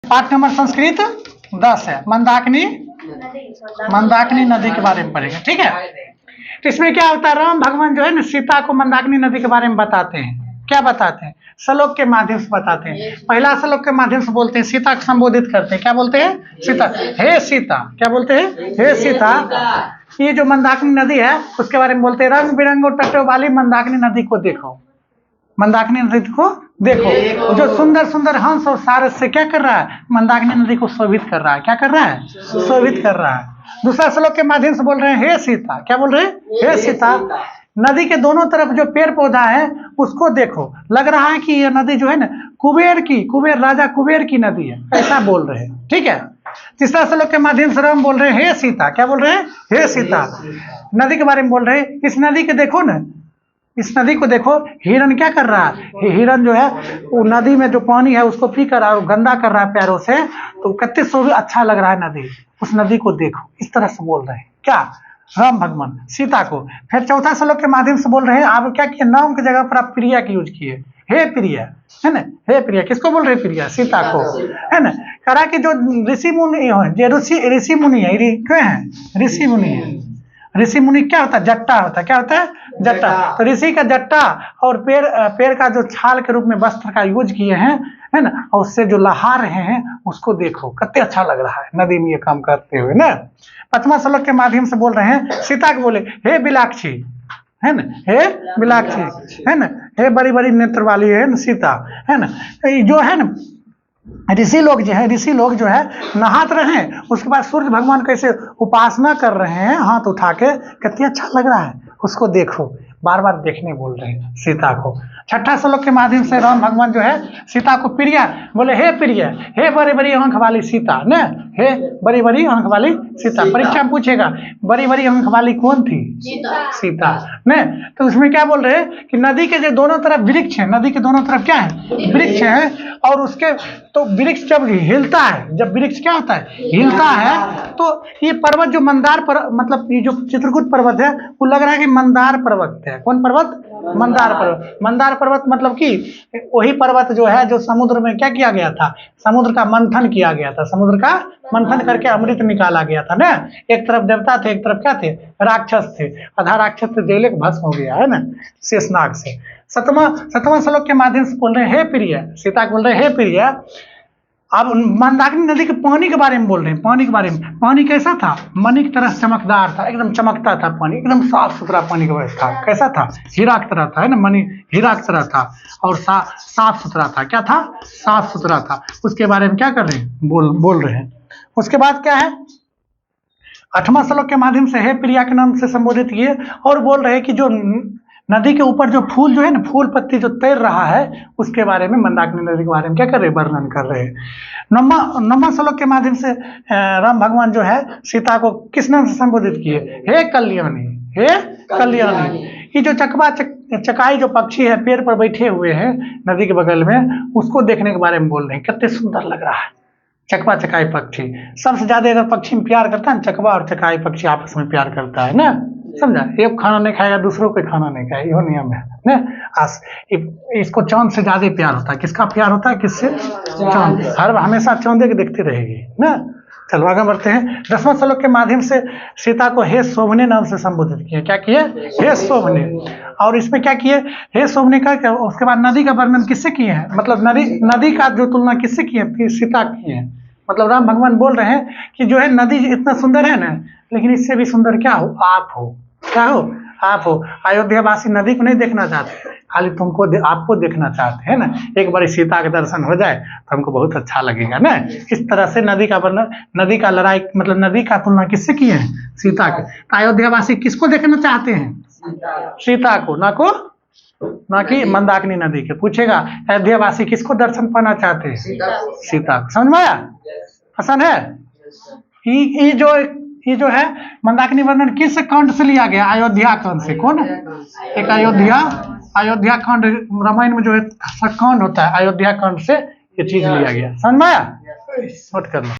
पाठ नंबर संस्कृत 10 है, मंदाकिनी नदी के बारे में पढ़ेंगे, ठीक है। तो इसमें क्या होता है, राम भगवान जो है ना सीता को मंदाकिनी नदी के बारे में बताते हैं। क्या बताते हैं? श्लोक के माध्यम से बताते हैं। पहला श्लोक के माध्यम से बोलते हैं, सीता को संबोधित करते हैं। क्या बोलते हैं? सीता, हे सीता। क्या बोलते हैं? हे सीता। ये जो मंदाकिनी नदी है उसके बारे में बोलते हैं, रंग बिरंगों तटों वाली मंदाकिनी नदी को देखो। मंदाकिनी नदी को देखो, जो सुंदर सुंदर हंस और सारस से क्या कर रहा है, मंदाकिनी नदी को शोभित कर रहा है। क्या कर रहा है? शोभित कर रहा है। दूसरा श्लोक के माध्यम से बोल रहे हैं, हे सीता। क्या बोल रहे हैं? हे सीता। नदी के दोनों तरफ जो पेड़ पौधा है उसको देखो, लग रहा है कि ये नदी जो है ना कुबेर राजा कुबेर की नदी है, ऐसा बोल रहे हैं, ठीक है। तीसरा श्लोक के माध्यम से राम बोल रहे हैं, हे सीता। क्या बोल रहे हैं? हे सीता। नदी के बारे में बोल रहे हैं, इस नदी के देखो ना, इस नदी को देखो, हिरन क्या कर रहा है, हिरन जो है वो नदी में जो पानी है उसको पी कर और गंदा कर रहा है पैरों से, तो कितने सो भी अच्छा लग रहा है नदी, उस नदी को देखो। इस तरह से बोल रहे हैं क्या, राम भगवान सीता को। फिर चौथा श्लोक के माध्यम से बोल रहे हैं, आप क्या किए, नाम की जगह पर आप प्रिया की यूज किए, हे प्रिया, है ना। हे प्रिया किसको बोल रहे हैं? प्रिया, सीता को, है ना। करा कि जो ऋषि मुनि है, ऋषि मुनि है, क्यों है? ऋषि मुनि है। ऋषि मुनि क्या होता है? जट्टा होता है। क्या होता है? जट्टा। तो ऋषि का जट्टा और पेड़ का जो छाल के रूप में वस्त्र का यूज किए हैं, है ना, और उससे जो लहा रहे हैं उसको देखो, कितने अच्छा लग रहा है नदी में ये काम करते हुए ना। पांचवा श्लोक के माध्यम से बोल रहे हैं, सीता को बोले, हे बिलाक्षी, है ना, हे बिलाक्षी, है ना, हे बड़ी बड़ी नेत्र वाली है ना सीता, है ना। जो है ना ऋषि लोग जो है नहात रहे हैं, उसके बाद सूर्य भगवान कैसे उपासना कर रहे हैं हाथ उठा के, कितनी अच्छा लग रहा है, उसको देखो। बार बार देखने बोल रहे हैं सीता को। छठा श्लोक के माध्यम से राम भगवान जो है सीता को प्रिया बोले, हे प्रिया, हे बड़ी बड़ी आंख वाली सीता न, हे बड़ी बड़ी आंख वाली सीता। परीक्षा में पूछेगा बड़ी बड़ी आंख वाली कौन थी? सीता न। तो उसमें क्या बोल रहे हैं कि नदी के जो दोनों तरफ वृक्ष है, नदी के दोनों तरफ क्या है? वृक्ष है। और उसके तो वृक्ष जब हिलता है, जब वृक्ष क्या होता है? हिलता है, तो ये पर्वत जो मंदार मतलब ये जो चित्रकूट पर्वत है वो लग रहा है कि मंदार पर्वत है। कौन पर्वत? मंदार पर्वत। मंदार पर्वत मतलब कि वही पर्वत जो है जो समुद्र में क्या किया गया था, समुद्र का मंथन किया गया था, समुद्र का मंथन करके अमृत निकाला गया था ना। एक तरफ देवता थे, एक तरफ क्या थे? राक्षस थे। आधा राक्षस से जेल भस्म हो गया है ना शेषनाग से। सतवां श्लोक के माध्यम से बोल रहे हैं, हे प्रिया, सीता को बोल रहे हैं, हे प्रिया। अब मंदाकिनी नदी के पानी के बारे में बोल रहे हैं। पानी के बारे में, पानी कैसा था? मणि की तरह चमकदार था, एकदम चमकता था पानी, एकदम साफ सुथरा पानी का व्यवस्था। कैसा था? हीरा की तरह था, है ना, मणि हीरा की तरह था और साफ सुथरा था। क्या था? साफ सुथरा था। उसके बारे में क्या कर रहे हैं? बोल रहे हैं। उसके बाद क्या है? आठवां श्लोक के माध्यम से हे प्रिया के नाम से संबोधित किए और बोल रहे हैं कि जो नदी के ऊपर जो फूल जो है ना, फूल पत्ती जो तैर रहा है उसके बारे में, मंदाकिनी नदी के बारे में क्या कर रहे हैं? वर्णन कर रहे हैं। नौवां श्लोक के माध्यम से राम भगवान जो है सीता को किस नाम से संबोधित किए? हे कल्याणी, हे कल्याणी। ये जो चकाई जो पक्षी है पेड़ पर बैठे हुए हैं नदी के बगल में, उसको देखने के बारे में बोल रहे हैं, कितने सुंदर लग रहा है चकाई पक्षी। सबसे ज्यादा अगर पक्षी में प्यार करता है ना, चकवा और चकाई पक्षी आपस में प्यार करता है ना, समझा। एक खाना नहीं खाएगा दूसरों को खाना नहीं खाएगा, यो नियम है ना। इसको चांद से ज्यादा प्यार होता है। किसका प्यार होता है? किससे? चांद। हर हमेशा चांदे के देखती रहेगी ना। चलो आगे बढ़ते हैं। 10वां श्लोक के माध्यम से सीता को हे शोभने नाम से संबोधित किए। क्या किए? हे शोभने। और इसमें क्या किए? हे शोभने का। उसके बाद नदी का वर्णन किससे किए हैं? मतलब नदी का जो तुलना किससे किए? सीता की है। मतलब राम भगवान बोल रहे हैं कि जो है नदी इतना सुंदर है ना, लेकिन इससे भी सुंदर क्या हो? आप हो। क्या हो? आप हो। अयोध्या वासी नदी को नहीं देखना चाहते, खाली तुमको आपको देखना चाहते हैं ना। एक बार सीता के दर्शन हो जाए तो हमको बहुत अच्छा लगेगा ना। इस तरह से नदी का वर्णन, नदी का लड़ाई मतलब नदी का तुलना किससे किए हैं? सीता के। तो अयोध्या वासी किसको देखना चाहते हैं? सीता को, ना कि मंदाकिनी नदी के। पूछेगा अयोध्या वासी किसको दर्शन पाना चाहते हैं? सीता को। समझ में आया? पसंद है? ये जो है मंदाकिनी वर्णन किस कांड से लिया गया? अयोध्या कांड से। कौन? एक अयोध्या कांड रामायण में जो है कांड होता है, अयोध्या कांड से ये चीज लिया गया। समझ में आया? नोट कर लो।